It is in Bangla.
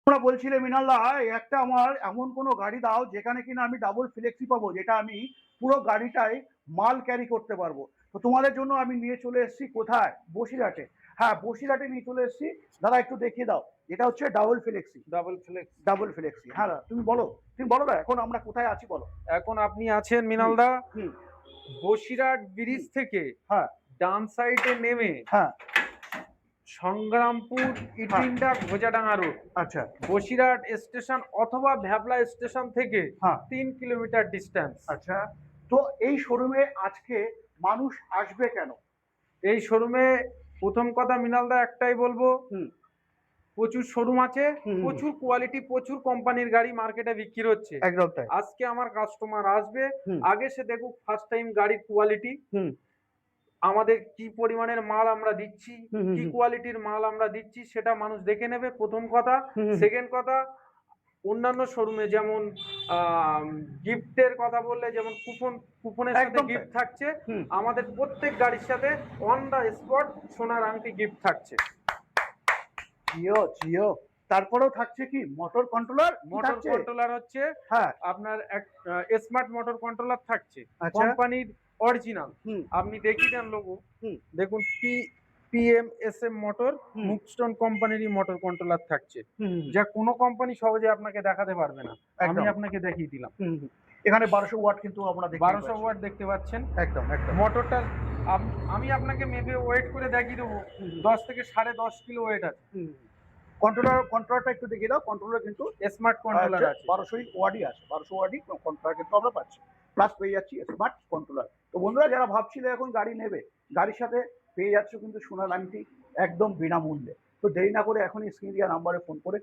তোমরা বলছিলে মৃণাল দা একটা আমার এমন কোনো গাড়ি দাও যেখানে কিনা আমি ডাবল ফ্লেক্সি পাবো, যেটা আমি পুরো গাড়িটায় মাল ক্যারি করতে পারবো। তো তোমাদের জন্য আমি নিয়ে চলে এসেছি কোথায়, বসিরহাটে। হ্যাঁ, বসিরহাটে নিয়ে চলে এসেছি। দাদা একটু দেখিয়ে দাও, এটা হচ্ছে double flexi. Double flex. Double flexi, হ্যাঁ দাদা তুমি বলো। তুমি বলো দা, এখন আমরা কোথায় আছি বলো। এখন আপনি আছেন হুম। মৃণালদা হুম। বসিরহাট হুম। ব্রিজ থেকে হ্যাঁ। ডান সাইডে নেমে হ্যাঁ। সংগ্রামপুর হ্যাঁ। ইটিন্ডা ঘোজাডাঙ্গা রোড, আচ্ছা। বসিরহাট স্টেশন অথবা ভ্যাবলা স্টেশন থেকে হ্যাঁ। 3 কিলোমিটার ডিস্টেন্স। আচ্ছা, তো এই শোরুমে আজকে মানুষ আসবে কেন? এই শোরুমে প্রথম কথা মৃণালদা একটাই বলবো, হুম। প্রচুর শোরুম আছে, হুম। হুম। প্রচুর কোয়ালিটি, প্রচুর কোম্পানির গাড়ি মার্কেটে বিক্রি হচ্ছে। একদম তাই। আজকে আমার কাস্টমার আসবে, হুম। আগে সে দেখুক ফার্স্ট টাইম গাড়ির কোয়ালিটি, হুম। আমাদের কি পরিমাণের মাল আমরা দিচ্ছি, হুম। হুম। কি হুম। কোয়ালিটির মাল আমরা দিচ্ছি সেটা মানুষ দেখে নেবে, প্রথম কথা। হুম। হুম। সেকেন্ড কথা, অন্যান্য শোরুমে যেমন গিফটের কথা বললে যেমন কুপনের সাথে একদম তাই। গিফট থাকছে, হুম। আমাদের প্রত্যেক গাড়ির সাথে অন দ্য স্পট সোনার আংটি গিফট থাকছে। জিও জিও। তারপরেও থাকছে কি মোটর কন্ট্রোলার কি মোটর থাকছে? কন্ট্রোলার হচ্ছে হ্যাঁ। আপনার এক স্মার্ট মোটর কন্ট্রোলার থাকছে, আচ্ছা। কোম্পানির অরিজিনাল। হুম। আপনি দেখিয়ে দেন লোগো, হুম। দেখুন পিএমএসএম মোটর, হুম। মুকস্টোন কোম্পানিরই মোটর কন্ট্রোলার থাকছে, হুম। হুম। যা কোনো কোম্পানি সহজে আপনাকে দেখাতে পারবে না। আমি একদম। আপনাকে দেখিয়ে দিলাম। হুম। হুম। এখানে 1200 ওয়াট কিন্তু আমরা দেখতেই 1200 পাচ্ছি। ওয়াট দেখতে পাচ্ছেন একদম একদম। মোটরটা। আমি আপনাকে মেপে ওয়েট করে দেখিয়ে দেবো, হুম। হুম। 10 থেকে 10.5 কিলো ওয়েট আছে। হুম। কন্ট্রোলারটা একটু দেখিয়ে দাও। কন্ট্রোলার কিন্তু স্মার্ট কন্ট্রোলার হচ্ছে আছে। 1200 ওয়াটই আছে। 1200 ওয়াটই কন্ট্রোলার কিন্তু আমরা পাচ্ছি। প্লাস পেয়ে যাচ্ছি স্মার্ট কন্ট্রোলার। তো বন্ধুরা যারা ভাবছিলে এখন গাড়ি নেবে, গাড়ির সাথে পেয়ে যাচ্ছ কিন্তু সোনার আংটি একদম বিনামূল্যে। তো দেরি না করে এখনই স্ক্রিনে দেওয়া নাম্বারে ফোন করে